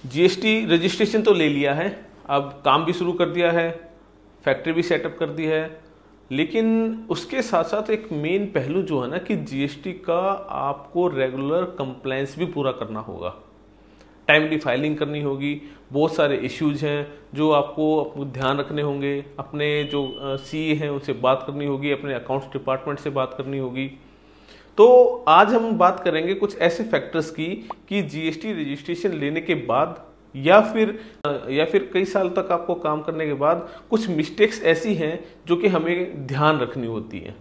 GST registration तो ले लिया है, अब काम भी शुरू कर दिया है, फैक्ट्री भी सेटअप कर दी है, लेकिन उसके साथ साथ एक मेन पहलू जो है ना कि जीएसटी का आपको रेगुलर कंप्लायंस भी पूरा करना होगा, टाइमली फाइलिंग करनी होगी। बहुत सारे इश्यूज हैं जो आपको ध्यान रखने होंगे, अपने जो सीए हैं उनसे बात करनी होगी, अपने अकाउंट्स डिपार्टमेंट से बात करनी होगी। तो आज हम बात करेंगे कुछ ऐसे फैक्टर्स की कि जीएसटी रजिस्ट्रेशन लेने के बाद या फिर कई साल तक आपको काम करने के बाद कुछ मिस्टेक्स ऐसी हैं जो कि हमें ध्यान रखनी होती हैं।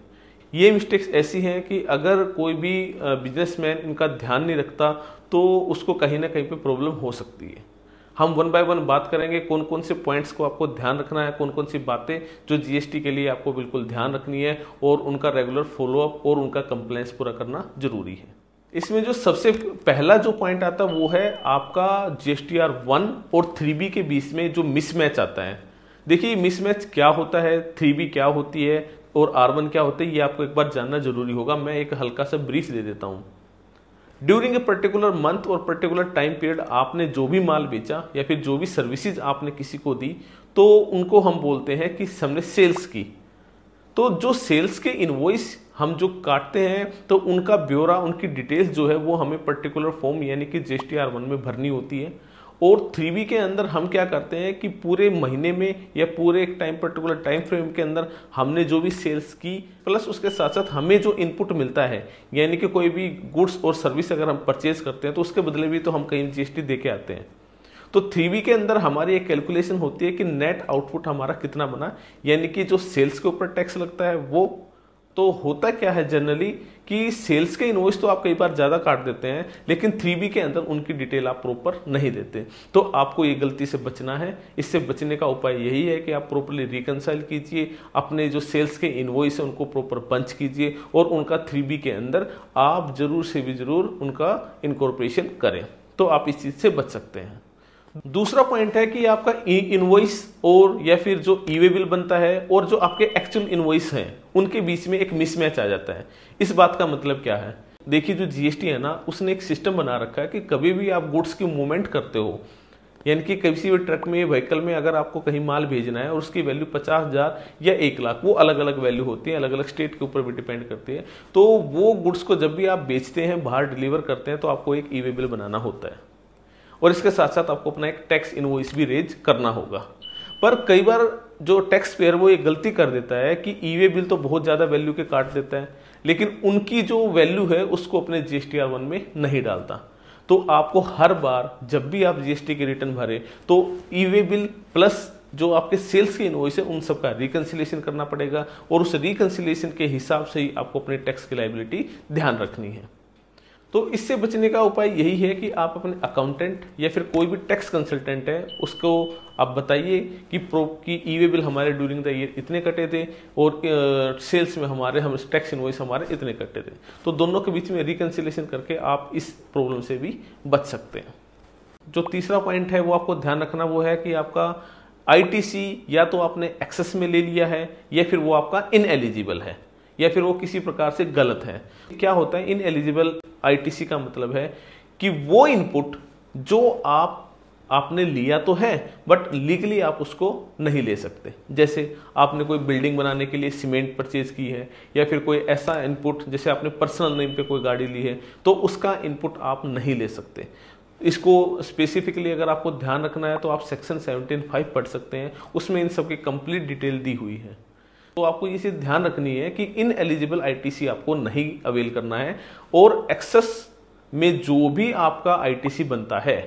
ये मिस्टेक्स ऐसी हैं कि अगर कोई भी बिजनेसमैन इनका ध्यान नहीं रखता तो उसको कहीं ना कहीं पे प्रॉब्लम हो सकती है। हम वन बाय वन बात करेंगे कौन कौन से पॉइंट्स को आपको ध्यान रखना है, कौन कौन सी बातें जो जीएसटी के लिए आपको बिल्कुल ध्यान रखनी है और उनका रेगुलर फॉलोअप और उनका कंप्लायंस पूरा करना जरूरी है। इसमें जो सबसे पहला जो पॉइंट आता है वो है आपका जीएसटीआर 1 और 3B के बीच में जो मिसमैच आता है। देखिए मिसमैच क्या होता है, 3B क्या होती है और R1 क्या होता है, ये आपको एक बार जानना जरूरी होगा। मैं एक हल्का सा ब्रीफ दे देता हूं। ड्यूरिंग ए पर्टिकुलर मंथ और पर्टिकुलर टाइम पीरियड आपने जो भी माल बेचा या फिर जो भी सर्विसेज आपने किसी को दी तो उनको हम बोलते हैं कि हमने सेल्स की। तो जो सेल्स के इनवॉइस हम जो काटते हैं तो उनका ब्यौरा, उनकी डिटेल्स जो है वो हमें पर्टिकुलर फॉर्म यानी कि जीएसटीआर 1 में भरनी होती है। और 3B के अंदर हम क्या करते हैं कि पूरे महीने में या पूरे एक पर्टिकुलर टाइम फ्रेम के अंदर हमने जो भी सेल्स की प्लस उसके साथ साथ हमें जो इनपुट मिलता है, यानी कि कोई भी गुड्स और सर्विस अगर हम परचेज करते हैं तो उसके बदले भी तो हम कहीं जीएसटी दे के आते हैं। तो 3B के अंदर हमारी एक कैलकुलेशन होती है कि नेट आउटपुट हमारा कितना बना, यानी कि जो सेल्स के ऊपर टैक्स लगता है वो। तो होता क्या है जनरली कि सेल्स के इनवॉइस तो आप कई बार ज्यादा काट देते हैं लेकिन 3B के अंदर उनकी डिटेल आप प्रॉपर नहीं देते। तो आपको ये गलती से बचना है। इससे बचने का उपाय यही है कि आप प्रॉपरली रिकंसाइल कीजिए, अपने जो सेल्स के इनवॉइस है उनको प्रॉपर पंच कीजिए और उनका 3B के अंदर आप जरूर से भी जरूर उनका इनकॉर्पोरेशन करें, तो आप इस चीज से बच सकते हैं। दूसरा पॉइंट है कि आपका इनवॉइस और या फिर जो ई वे बिल बनता है और जो आपके एक्चुअल इनवॉइस हैं उनके बीच में एक मिसमैच आ जाता है। इस बात का मतलब क्या है, देखिए जो जीएसटी है ना उसने एक सिस्टम बना रखा है कि कभी भी आप गुड्स की मूवमेंट करते हो, यानी कि किसी भी ट्रक में व्हीकल में अगर आपको कहीं माल भेजना है और उसकी वैल्यू 50,000 या 1,00,000, वो अलग अलग वैल्यू होती है, अलग अलग स्टेट के ऊपर भी डिपेंड करती है। तो वो गुड्स को जब भी आप बेचते हैं, बाहर डिलीवर करते हैं, तो आपको एक ई वे बिल बनाना होता है और इसके साथ साथ आपको अपना एक टैक्स इनवॉइस भी रेज करना होगा। पर कई बार जो टैक्स पेयर वो एक गलती कर देता है कि ई वे बिल तो बहुत ज्यादा वैल्यू के काट देता है लेकिन उनकी जो वैल्यू है उसको अपने जीएसटीआर 1 में नहीं डालता। तो आपको हर बार जब भी आप जीएसटी की रिटर्न भरे तो ई वे बिल प्लस जो आपके सेल्स के इनवॉइस है उन सबका रिकंसिलिएशन करना पड़ेगा और उस रिकंसिलिएशन के हिसाब से ही आपको अपने टैक्स की लायबिलिटी ध्यान रखनी है। तो इससे बचने का उपाय यही है कि आप अपने अकाउंटेंट या फिर कोई भी टैक्स कंसल्टेंट है उसको आप बताइए कि ई वे बिल हमारे ड्यूरिंग द ईयर इतने कटे थे और सेल्स में हम टैक्स इनवॉइस हमारे इतने कटे थे। तो दोनों के बीच में रिकंसिलिएशन करके आप इस प्रॉब्लम से भी बच सकते हैं। जो तीसरा पॉइंट है वो आपको ध्यान रखना वो है कि आपका आईटीसी या तो आपने एक्सेस में ले लिया है या फिर वो आपका इनएलिजिबल है या फिर वो किसी प्रकार से गलत है। क्या होता है इनएलिजिबल आईटीसी का मतलब है कि वो इनपुट जो आपने लिया तो है बट लीगली आप उसको नहीं ले सकते। जैसे आपने कोई बिल्डिंग बनाने के लिए सीमेंट परचेज की है या फिर कोई ऐसा इनपुट जैसे आपने पर्सनल नेम पे कोई गाड़ी ली है तो उसका इनपुट आप नहीं ले सकते। इसको स्पेसिफिकली अगर आपको ध्यान रखना है तो आप सेक्शन 17(5) पढ़ सकते हैं, उसमें इन सब की कंप्लीट डिटेल दी हुई है। तो आपको ये चीज ध्यान रखनी है कि इन एलिजिबल आईटीसी आपको नहीं अवेल करना है और एक्सेस में जो भी आपका आईटीसी बनता है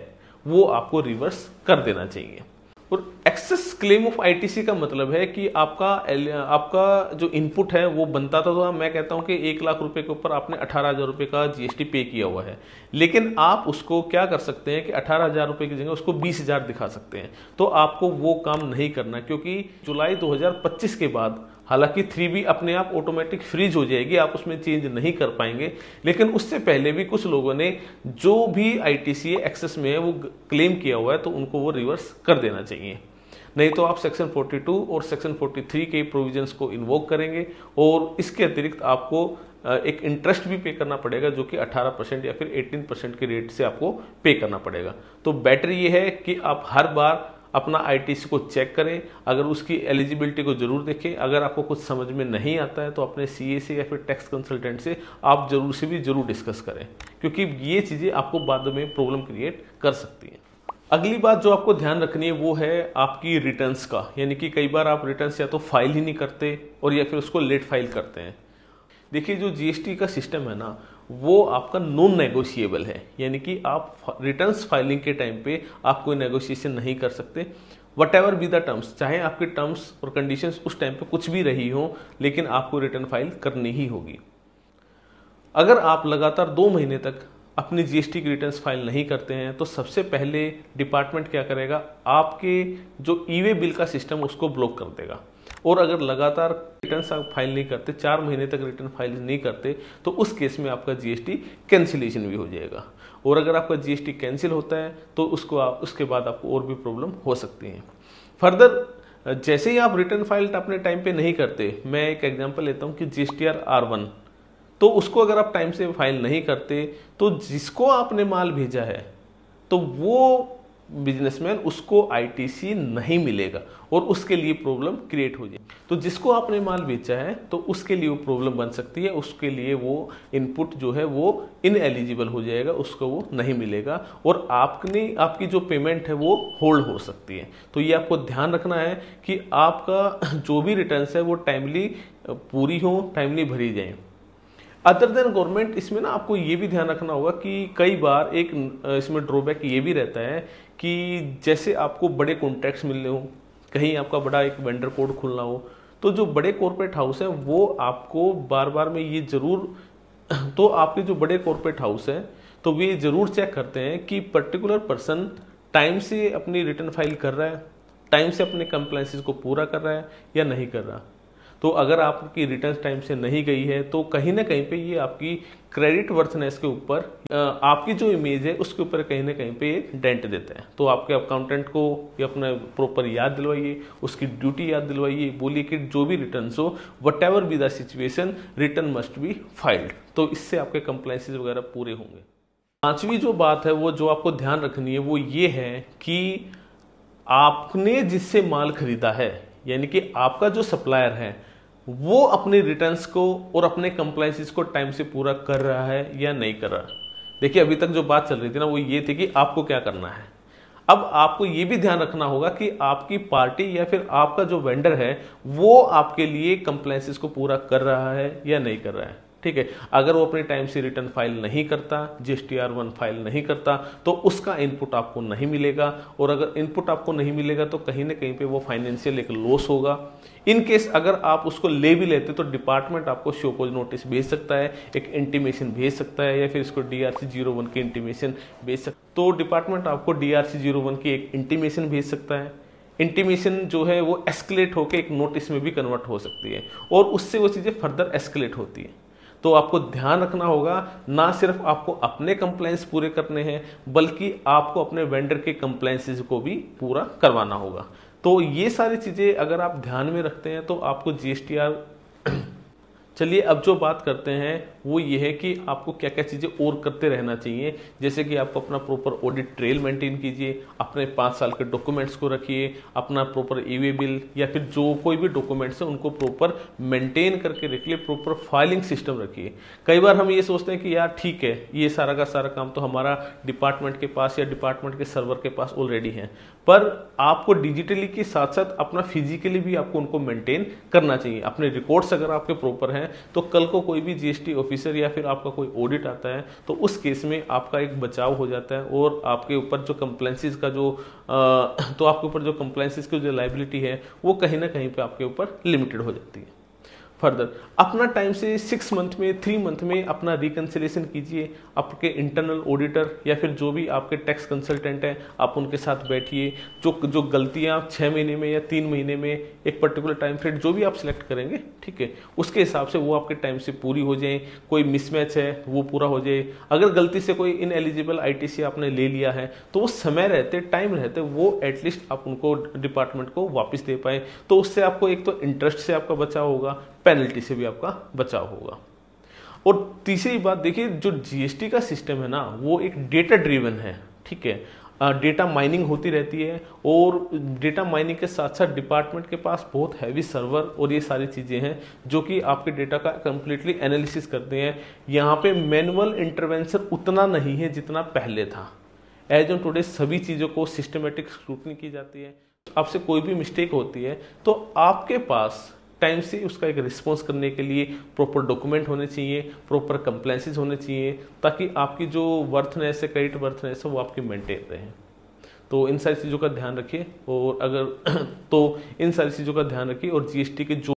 वो आपको रिवर्स कर देना चाहिए। और एक्सेस क्लेम ऑफ आईटीसी का मतलब है कि आपका जो इनपुट है वो बनता था, तो मैं कहता हूं कि 1,00,000 रुपए के ऊपर आपने 18,000 रुपए का जीएसटी पे किया हुआ है, लेकिन आप उसको क्या कर सकते हैं कि 18,000 रुपए की जगह उसको 20,000 दिखा सकते हैं। तो आपको वो काम नहीं करना, क्योंकि जुलाई 2025 के बाद हालांकि 3B अपने आप ऑटोमेटिक फ्रीज हो जाएगी, आप उसमें चेंज नहीं कर पाएंगे, लेकिन उससे पहले भी कुछ लोगों ने जो भी आईटीसी एक्सेस में है वो क्लेम किया हुआ है तो उनको वो रिवर्स कर देना चाहिए। नहीं तो आप सेक्शन 42 और सेक्शन 43 के प्रोविजंस को इन्वोक करेंगे और इसके अतिरिक्त आपको एक इंटरेस्ट भी पे करना पड़ेगा जो कि 18% या फिर 18% के रेट से आपको पे करना पड़ेगा। तो बेटर ये है कि आप हर बार अपना आईटीसी को चेक करें, अगर उसकी एलिजिबिलिटी को जरूर देखें। अगर आपको कुछ समझ में नहीं आता है तो अपने सीए से या फिर टैक्स कंसल्टेंट से आप जरूर डिस्कस करें, क्योंकि ये चीज़ें आपको बाद में प्रॉब्लम क्रिएट कर सकती हैं। अगली बात जो आपको ध्यान रखनी है वो है आपकी रिटर्न्स का, यानी कि कई बार आप रिटर्न्स या तो फाइल ही नहीं करते और या फिर उसको लेट फाइल करते हैं। देखिए, जो जीएसटी का सिस्टम है ना, वो आपका नॉन नेगोशिएबल है, यानी कि आप रिटर्न्स फाइलिंग के टाइम पे आप कोई नेगोशिएशन नहीं कर सकते। What ever be the terms, चाहे आपके टर्म्स और कंडीशंस उस टाइम पे कुछ भी रही हो, लेकिन आपको रिटर्न फाइल करनी ही होगी। अगर आप लगातार 2 महीने तक अपनी जीएसटी की रिटर्न्स फाइल नहीं करते हैं तो सबसे पहले डिपार्टमेंट क्या करेगा, आपके जो ई वे बिल का सिस्टम उसको ब्लॉक कर देगा। और अगर लगातार रिटर्न्स आप फाइल नहीं करते, 4 महीने तक रिटर्न फाइल नहीं करते, तो उस केस में आपका जीएसटी कैंसिलेशन भी हो जाएगा। और अगर आपका जीएसटी कैंसिल होता है तो उसके बाद आपको और भी प्रॉब्लम हो सकती है। फर्दर जैसे ही आप रिटर्न फाइल अपने टाइम पे नहीं करते, मैं एक एग्जांपल लेता हूँ कि जीएसटीआर R1, तो उसको अगर आप टाइम से फाइल नहीं करते तो जिसको आपने माल भेजा है तो वो बिजनेसमैन उसको आईटीसी नहीं मिलेगा और उसके लिए प्रॉब्लम क्रिएट हो जाएगी। तो जिसको आपने माल बेचा है तो उसके लिए वो प्रॉब्लम बन सकती है, उसके लिए वो इनपुट जो है वो इनएलिजिबल हो जाएगा, उसको वो नहीं मिलेगा और आपकी जो पेमेंट है वो होल्ड हो सकती है। तो ये आपको ध्यान रखना है कि आपका जो भी रिटर्न्स है वो टाइमली पूरी हो, टाइमली भरी जाए। अदर देन गवर्नमेंट, इसमें ना आपको ये भी ध्यान रखना होगा कि कई बार एक इसमें ड्रॉबैक ये भी रहता है कि जैसे आपको बड़े कॉन्ट्रैक्ट्स मिल रहे हो, कहीं आपका बड़ा एक वेंडर कोड खुलना हो, तो जो बड़े कॉर्पोरेट हाउस हैं वो आपको बार बार में ये जरूर तो आपके जो बड़े कॉर्पोरेट हाउस हैं तो वे जरूर चेक करते हैं कि पर्टिकुलर पर्सन टाइम से अपनी रिटर्न फाइल कर रहा है, टाइम से अपने कंप्लायंसेस को पूरा कर रहा है या नहीं कर रहा। तो अगर आपकी रिटर्न टाइम से नहीं गई है तो कहीं ना कहीं पे ये आपकी क्रेडिट वर्थनेस के ऊपर, आपकी जो इमेज है उसके ऊपर कहीं ना कहीं पे डेंट देता है। तो आपके अकाउंटेंट को ये अपना प्रॉपर याद दिलवाइए, उसकी ड्यूटी याद दिलवाइए, बोलिए कि जो भी रिटर्न हो, what ever be the situation, return must be filed. तो इससे आपके कंप्लायंसेस वगैरह पूरे होंगे। 5वीं जो बात है वो जो आपको ध्यान रखनी है वो ये है कि आपने जिससे माल खरीदा है, यानी कि आपका जो सप्लायर है, वो अपने रिटर्न्स को और अपने कंप्लायंसेस को टाइम से पूरा कर रहा है या नहीं कर रहा। देखिए, अभी तक जो बात चल रही थी ना वो ये थी कि आपको क्या करना है। अब आपको ये भी ध्यान रखना होगा कि आपकी पार्टी या फिर आपका जो वेंडर है वो आपके लिए कंप्लायंसेस को पूरा कर रहा है या नहीं कर रहा है। ठीक है, अगर वो अपने टाइम से रिटर्न फाइल नहीं करता, जीएसटीआर1 फाइल नहीं करता, तो उसका इनपुट आपको नहीं मिलेगा और अगर इनपुट आपको नहीं मिलेगा तो कहीं ना कहीं पे वो फाइनेंशियल एक लॉस होगा। इन केस अगर आप उसको ले भी लेते तो डिपार्टमेंट आपको शो कॉज नोटिस भेज सकता है, एक इंटीमेशन भेज सकता है या फिर इसको DRC 01 की इंटीमेशन भेज सकता है। तो डिपार्टमेंट आपको DRC 01 की एक इंटीमेशन भेज सकता है। इंटीमेशन जो है वो एस्केलेट होकर एक नोटिस में भी कन्वर्ट हो सकती है और उससे वो चीज़ें फर्दर एस्केलेट होती है। तो आपको ध्यान रखना होगा, ना सिर्फ आपको अपने कंप्लायंस पूरे करने हैं बल्कि आपको अपने वेंडर के कंप्लायंसेस को भी पूरा करवाना होगा। तो ये सारी चीजें अगर आप ध्यान में रखते हैं तो आपको जीएसटीआर चलिए अब जो बात करते हैं वो ये है कि आपको क्या क्या चीज़ें और करते रहना चाहिए। जैसे कि आपको अपना प्रॉपर ऑडिट ट्रेल मेंटेन कीजिए, अपने 5 साल के डॉक्यूमेंट्स को रखिए, अपना प्रॉपर ई-वे बिल या फिर जो कोई भी डॉक्यूमेंट्स है उनको प्रॉपर मेंटेन करके रखिए, प्रॉपर फाइलिंग सिस्टम रखिए। कई बार हम ये सोचते हैं कि यार ठीक है, ये सारा का सारा काम तो हमारा डिपार्टमेंट के पास या डिपार्टमेंट के सर्वर के पास ऑलरेडी है, पर आपको डिजिटली के साथ साथ अपना फिजिकली भी आपको उनको मेंटेन करना चाहिए। अपने रिकॉर्ड्स अगर आपके प्रॉपर हैं तो कल को कोई भी जीएसटी ऑफिसर या फिर आपका कोई ऑडिट आता है तो उस केस में आपका एक बचाव हो जाता है और आपके ऊपर जो कंप्लायंसेस का जो आपके ऊपर जो कंप्लायंसेस की जो लायबिलिटी है वो कहीं ना कहीं पे आपके ऊपर लिमिटेड हो जाती है। फर्दर अपना टाइम से 6 मंथ में 3 मंथ में अपना रिकंसिलेशन कीजिए, आपके इंटरनल ऑडिटर या फिर जो भी आपके टैक्स कंसल्टेंट हैं आप उनके साथ बैठिए। जो जो गलतियां 6 महीने में या 3 महीने में एक पर्टिकुलर टाइम फ्रेम जो भी आप सिलेक्ट करेंगे, ठीक है, उसके हिसाब से वो आपके टाइम से पूरी हो जाए। कोई मिसमैच है वो पूरा हो जाए। अगर गलती से कोई इनएलिजिबल आईटीसी आपने ले लिया है तो वो समय रहते टाइम रहते वो एटलीस्ट आप उनको डिपार्टमेंट को वापस दे पाए। तो उससे आपको एक तो इंटरेस्ट से आपका बचाव होगा, पेनल्टी से भी आपका बचाव होगा। और तीसरी बात देखिए, जो जीएसटी का सिस्टम है ना वो एक डेटा ड्रिवन है, ठीक है। डेटा माइनिंग होती रहती है और डेटा माइनिंग के साथ साथ डिपार्टमेंट के पास बहुत हैवी सर्वर और ये सारी चीज़ें हैं जो कि आपके डेटा का कंप्लीटली एनालिसिस करते हैं। यहाँ पे मैनुअल इंटरवेंशन उतना नहीं है जितना पहले था। एज ऑन टुडे सभी चीज़ों को सिस्टमेटिक स्क्रूटनी की जाती है। आपसे कोई भी मिस्टेक होती है तो आपके पास टाइम से उसका एक रिस्पॉन्स करने के लिए प्रॉपर डॉक्यूमेंट होने चाहिए, प्रॉपर कंप्लायंसेस होने चाहिए, ताकि आपकी जो वर्थनेस है, क्रेडिट वर्थनेस है, वो आपकी मेंटेन रहे। तो इन सारी चीज़ों का ध्यान रखिए और अगर तो इन सारी चीज़ों का ध्यान रखिए और जीएसटी के जो